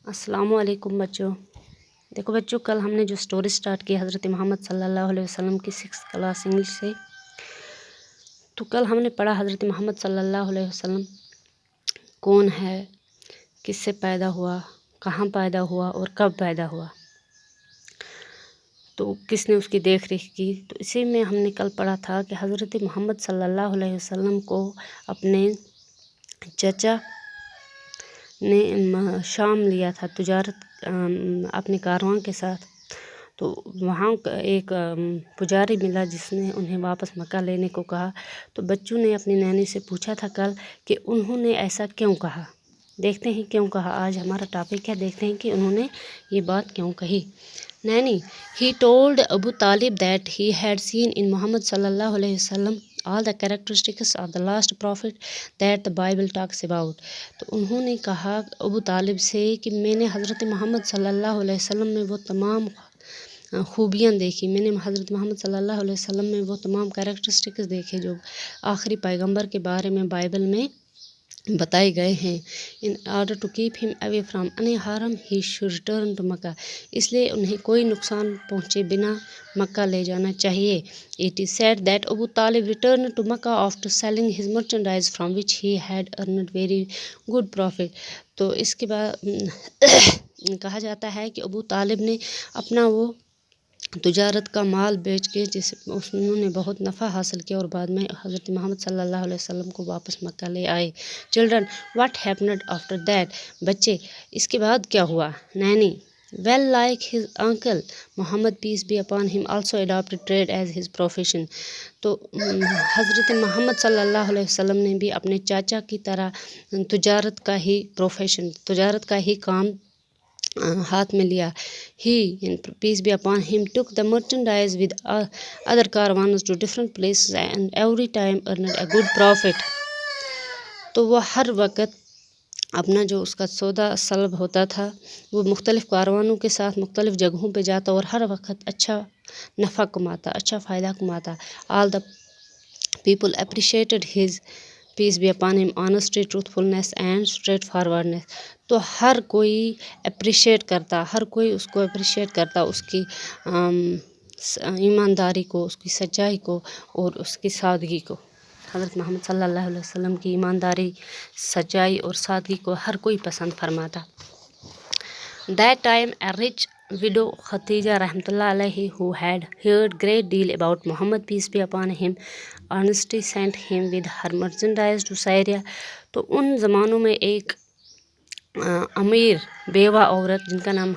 السلام علیکم بچوں. دیکھو بچوں، کل ہم نے جو سٹوری سٹارٹ کی حضرت محمد صلی اللہ علیہ وسلم کی 6th کلاس انگلش سے، تو کل ہم نے پڑھا حضرت محمد صلی اللہ علیہ وسلم کون ہے، کس سے پیدا ہوا، کہاں پیدا ہوا اور کب پیدا ہوا، تو کس نے اس کی دیکھ ریکھ کی. تو اسی میں ہم نے کل پڑھا تھا کہ حضرت محمد صلی اللہ علیہ وسلم کو اپنے چچا نے شام لیا تھا تجارت اپنے کارواں کے ساتھ. تو وہاں ایک پجاری ملا جس نے انہیں واپس مکہ لینے کو کہا. تو بچوں نے اپنی نانی سے پوچھا تھا کل کہ انہوں نے ایسا کیوں کہا. دیکھتے ہیں کیوں کہا. آج ہمارا ٹاپک ہے، دیکھتے ہیں کہ انہوں نے یہ بات کیوں کہی. نانی he told Abu Talib that he had seen in Muhammad sallallahu alayhi wasallam all the characteristics of the last prophet that the Bible talks about. تو انہوں نے کہا ابو طالب سے کہ میں نے حضرت محمد صلی اللہ علیہ وسلم میں وہ تمام خوبیاں دیکھی، میں نے حضرت محمد صلی اللہ علیہ وسلم میں وہ تمام کریکٹرسٹکس دیکھے جو آخری پیغمبر کے بارے میں بائبل میں بتائے گئے ہیں. ان آرڈر ٹو کیپ ہم away from any harm he should return to مکہ. اس لیے انہیں کوئی نقصان پہنچے بنا مکہ لے جانا چاہیے. It is said that Abu Talib returned to Makkah after selling his merchandise from which he had earned very good profit. تو اس کے بعد کہا جاتا ہے کہ ابو طالب نے اپنا وہ تجارت کا مال بیچ کے انہوں نے بہت نفع حاصل کیا اور بعد میں حضرت محمد صلی اللہ علیہ وسلم کو واپس مکہ لے آئے. Children what happened after that. بچے اس کے بعد کیا ہوا. نانی well like his uncle Muhammad peace be upon him also adopted trade as his profession. تو حضرت محمد صلی اللہ علیہ وسلم نے بھی اپنے چاچا کی طرح تجارت کا ہی پروفیشن، تجارت کا ہی کام ہاتھ میں لیا. He peace be upon him took the merchandise with other caravans to different places and every time earned a good profit. تو وہ ہر وقت اپنا جو اس کا سودا سلب ہوتا تھا وہ مختلف کاروانوں کے ساتھ مختلف جگہوں پہ جاتا اور ہر وقت اچھا نفع کماتا، اچھا فائدہ کماتا. All the people appreciated his peace be upon him honesty, truthfulness and straightforwardness. تو ہر کوئی اپریشیٹ کرتا، ہر کوئی اس کو اپریشیٹ کرتا، اس کی ایمانداری کو، اس کی سچائی کو اور اس کی سادگی کو. حضرت محمد صلی اللہ علیہ وسلم کی ایمانداری، سچائی اور سادگی کو ہر کوئی پسند فرماتا. That time a rich widow Khadija رحمۃ اللہ علیہ who had heard great deal about Muhammad peace be upon him earnestly sent him with her merchandise to Syria. تو ان زمانوں میں ایک امیر بیوہ عورت جن کا نام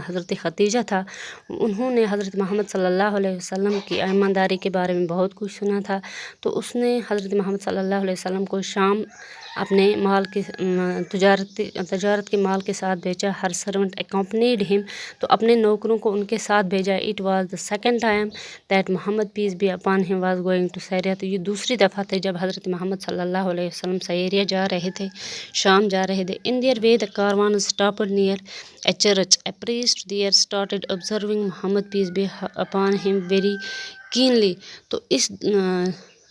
حضرت خدیجہ تھا، انہوں نے حضرت محمد صلی اللہ علیہ وسلم کی ایمانداری کے بارے میں بہت کچھ سنا تھا. تو اس نے حضرت محمد صلی اللہ علیہ وسلم کو شام اپنے مال کے تجارت کے مال کے ساتھ بھیجا. ہر سرونٹ اکمپنیڈ ہم. تو اپنے نوکروں کو ان کے ساتھ بھیجا. It was the second time that Muhammad peace be upon him was going to Syria. تو یہ دوسری دفعہ تھی جب حضرت محمد صلی اللہ علیہ وسلم سیریا جا رہے تھے، شام جا رہے تھے. In their way the caravan stopped near a church. A priest there started observing Muhammad peace be upon him very keenly. تو اس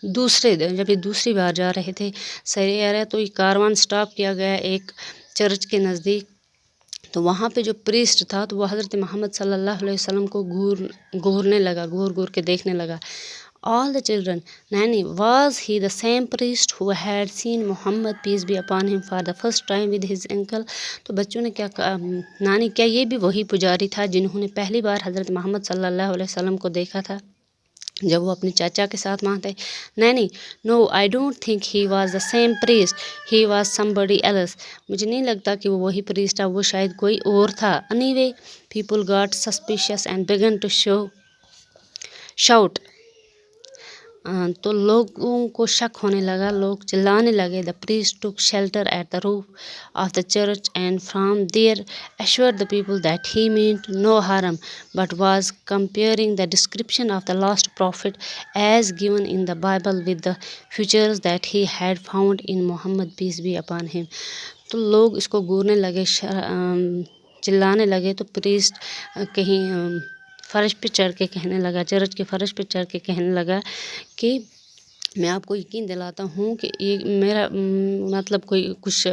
دوسرے دن جب یہ دوسری بار جا رہے تھے سیریا، تو یہ کاروان سٹاپ کیا گیا ایک چرچ کے نزدیک. تو وہاں پہ جو پریسٹ تھا تو وہ حضرت محمد صلی اللہ علیہ وسلم کو گھورنے لگا، گھور کے دیکھنے لگا. All the children. Nanny, was he the same priest who had seen Muhammad peace be upon him for the first time with his uncle? تو بچوں نے کیا کہا، نانی کیا یہ بھی وہی پجاری تھا جنہوں نے پہلی بار حضرت محمد صلی اللہ علیہ وسلم کو دیکھا تھا جب وہ اپنے چاچا کے ساتھ وہاں تھے. Nanny no I don't think he was the same priest, he was somebody else. مجھے نہیں لگتا کہ وہ وہی پریسٹ تھا، وہ شاید کوئی اور تھا. Anyway, people got suspicious and began to shout. تو لوگوں کو شک ہونے لگا، لوگ چلانے لگے. The priest took shelter at the roof of the church and from there assured the people that he meant no harm but was comparing the description of the last prophet as given in the Bible with the features that he had found in Muhammad peace be upon him. تو لوگ اس کو گورنے لگے، چلانے لگے. تو priest کہیں فرش پہ چڑھ کے کہنے لگا، چرچ کے فرش پہ چڑھ کے کہنے لگا کہ میں آپ کو یقین دلاتا ہوں کہ یہ میرا مطلب کوئی کچھ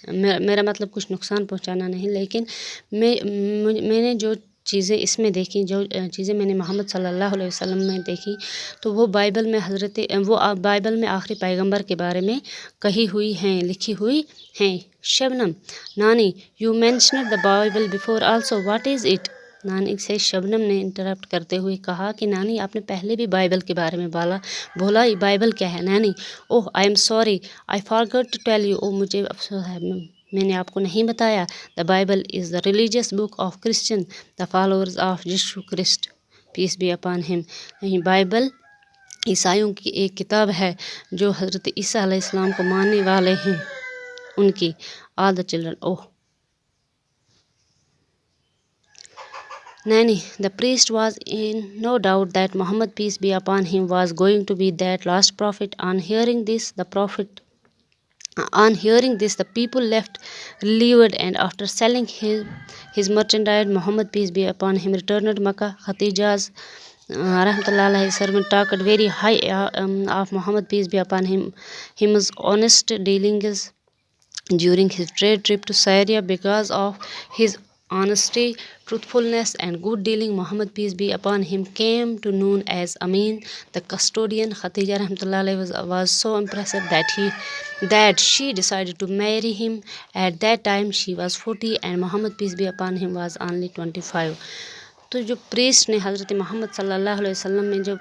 میرا مطلب کچھ نقصان پہنچانا نہیں، لیکن میں نے جو چیزیں اس میں دیکھی، جو چیزیں میں نے محمد صلی اللہ علیہ وسلم میں دیکھی، تو وہ بائبل میں آخری پیغمبر کے بارے میں کہی ہوئی ہیں، لکھی ہوئی ہیں۔ شبنم: نانی، you mentioned the Bible before also, what is it? نانی سے شبنم نے انٹرپٹ کرتے ہوئے کہا کہ نانی، آپ نے پہلے بھی بائبل کے بارے میں بولا، یہ بائبل کیا ہے؟ نانی: oh I am sorry, I forgot to tell you, او مجھے افسوس ہے، میں نے آپ کو نہیں بتایا۔ The Bible is the religious book of Christian, the followers of یسوع Christ, peace be upon him. Bible عیسائیوں کی ایک کتاب ہے جو حضرت عیسیٰ علیہ السلام کو ماننے والے ہیں، ان کی۔ All the children: oh Nanny, the priest was in no doubt that Muhammad, peace be upon him, was going to be that last prophet. On hearing this, the people left relieved, and after selling his merchandise, Muhammad, peace be upon him, returned Makkah. Khadija's rahmatullahi servant talked very high of Muhammad, peace be upon him, his honest dealings during his trade trip to Syria. Because of his honesty, truthfulness, and good dealing, Muhammad, peace be upon him, came to known as Amin, the custodian. Khadija rahmatullahi was so impressed that she decided to marry him. At that time she was 40 and Muhammad, peace be upon him, was only 25. تو جو priest نے حضرت محمد صلی اللہ علیہ وسلم میں جو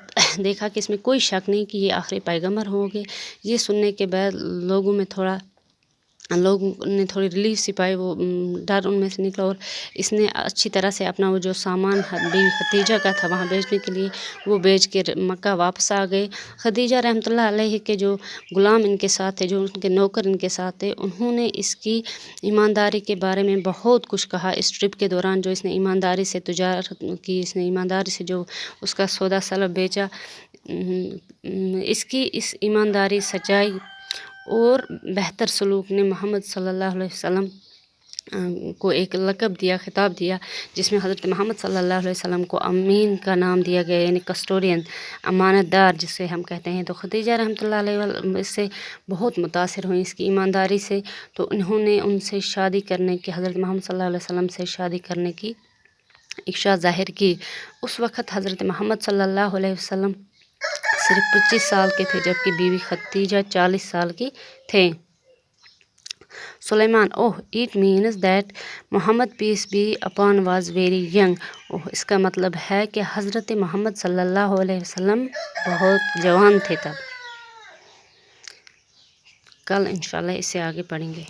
دیکھا کہ اس میں کوئی شک نہیں کہ یہ آخری پیغمبر ہوں گے، یہ سننے کے بعد لوگوں نے تھوڑی ریلیف سی پائی، وہ ڈر ان میں سے نکلا، اور اس نے اچھی طرح سے اپنا وہ جو سامان بیوی خدیجہ کا تھا وہاں بیچنے کے لیے، وہ بیچ کے مکہ واپس آ گئے۔ خدیجہ رحمۃ اللہ علیہ کے جو غلام ان کے ساتھ تھے، جو ان کے نوکر ان کے ساتھ تھے، انہوں نے اس کی ایمانداری کے بارے میں بہت کچھ کہا۔ اس ٹرپ کے دوران جو اس نے ایمانداری سے تجارت کی، اس نے ایمانداری سے جو اس کا سودا سلب بیچا، اس ایمانداری، سچائی اور بہتر سلوک نے محمد صلی اللہ علیہ وسلم کو ایک لقب دیا، خطاب دیا، جس میں حضرت محمد صلی اللہ علیہ وسلم کو امین کا نام دیا گیا، یعنی کسٹوڈین، امانت دار جسے ہم کہتے ہیں۔ تو خدیجہ رحمۃ اللہ علیہ اس سے بہت متاثر ہوئیں، اس کی ایمانداری سے، تو انہوں نے ان سے شادی کرنے کی، حضرت محمد صلی اللہ علیہ وسلم سے شادی کرنے کی اکشا ظاہر کی۔ اس وقت حضرت محمد صلی اللہ علیہ وسلم صرف 25 سال کے تھے، جبکہ بیوی خدیجہ 40 سال کی تھے۔ Sulaiman: oh it means that Muhammad, peace be upon, was very young. اوہ اس کا مطلب ہے کہ حضرت محمد صلی اللہ علیہ وسلم بہت جوان تھے تب۔ کل انشاءاللہ اس سے آگے پڑھیں گے۔